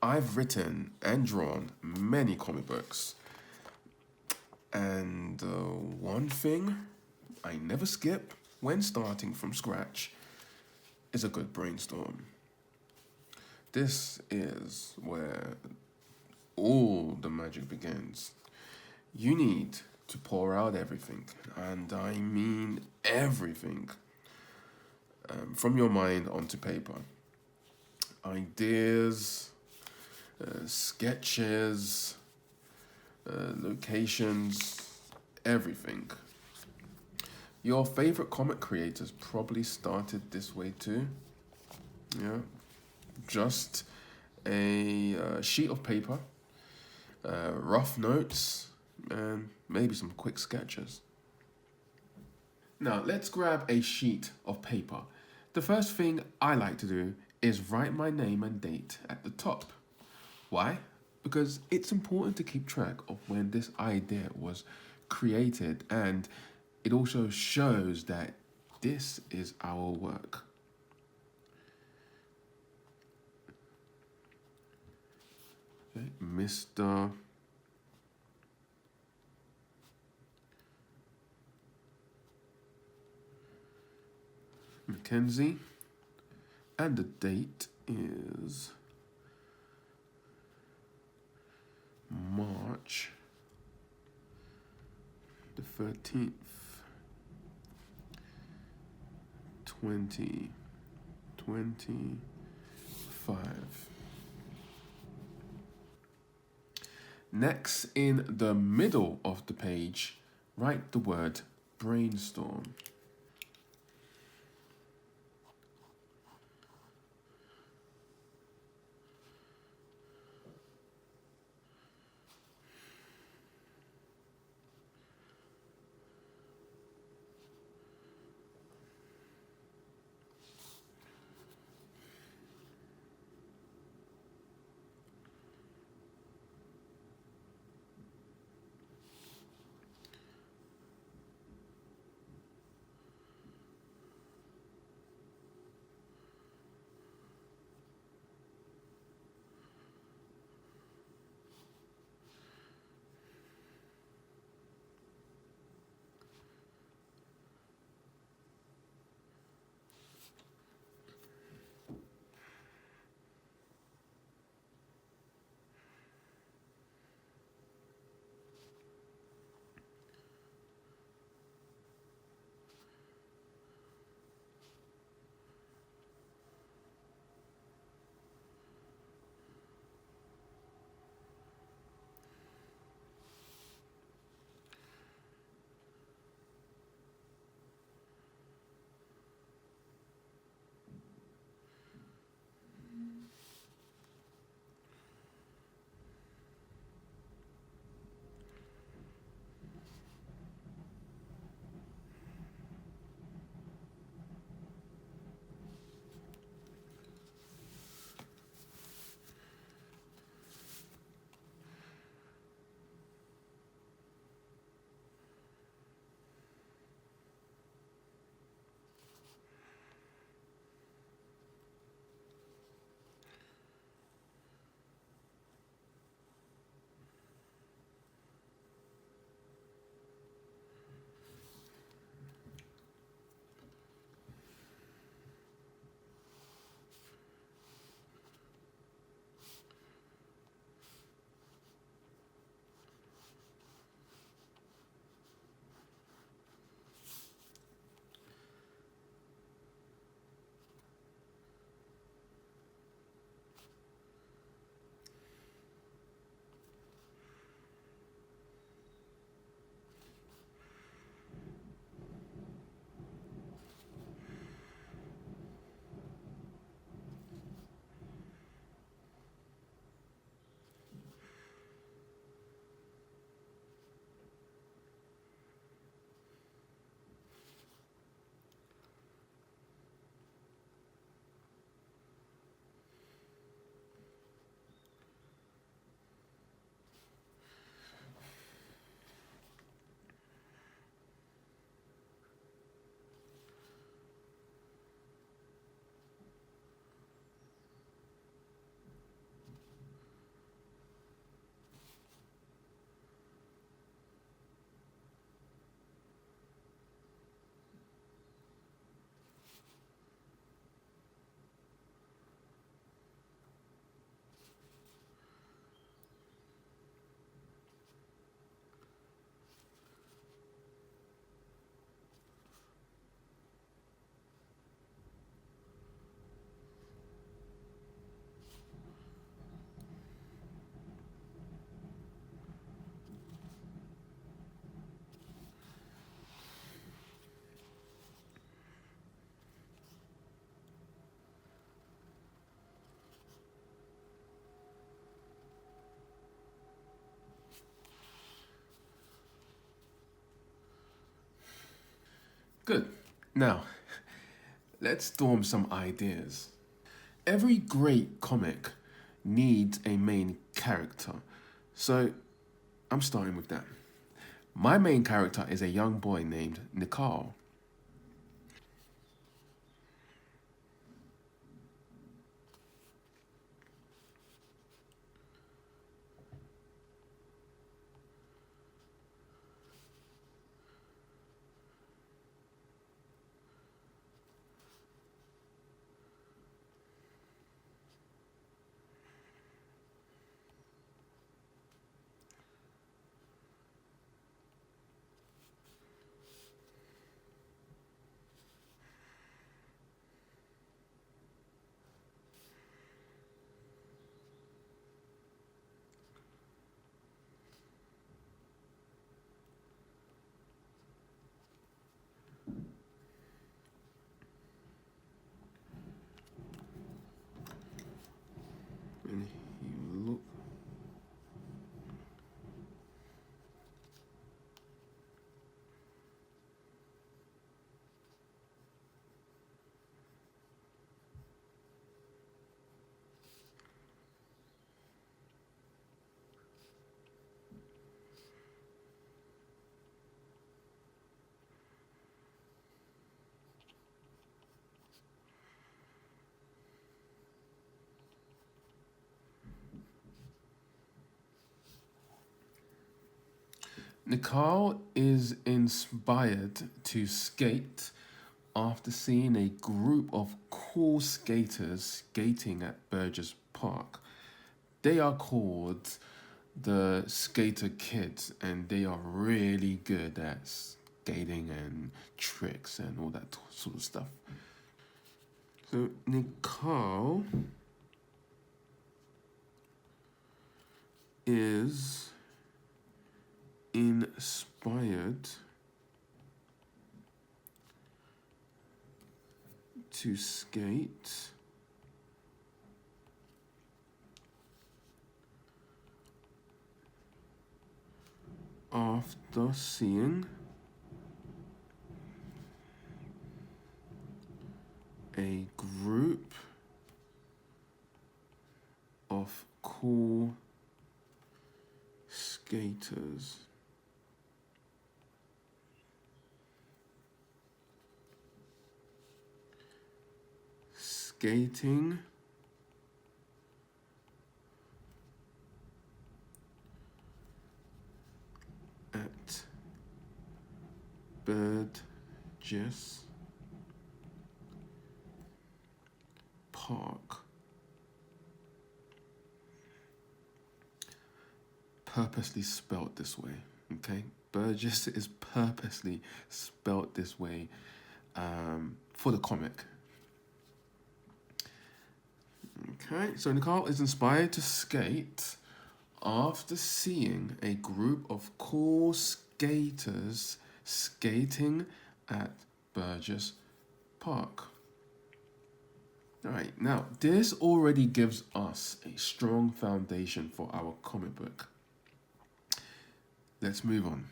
I've written and drawn many comic books, and one thing I never skip when starting from scratch is a good brainstorm. This is where all the magic begins. You need to pour out everything, and I mean everything, from your mind onto paper. Ideas, sketches, locations, everything. Your favorite comic creators probably started this way too. Yeah, just a sheet of paper, rough notes, and maybe some quick sketches. Now, let's grab a sheet of paper. The first thing I like to do is write my name and date at the top. Why? Because it's important to keep track of when this idea was created, and it also shows that this is our work. Okay, Mr. Mackenzie, and the date is March the 13th, 2025. Next, in the middle of the page, write the word brainstorm. Good. Now, let's storm some ideas. Every great comic needs a main character. So, I'm starting with that. My main character is a young boy named Nicole. And you look. Nicole is inspired to skate after seeing a group of cool skaters skating at Burgess Park. They are called the Skater Kids, and they are really good at skating and tricks and all that sort of stuff. So Nicole is inspired to skate after seeing a group of cool skaters skating at Burgess Park. Purposely spelt this way, okay? Burgess is purposely spelt this way for the comic. Okay, so Nicole is inspired to skate after seeing a group of cool skaters skating at Burgess Park. All right, now this already gives us a strong foundation for our comic book. Let's move on.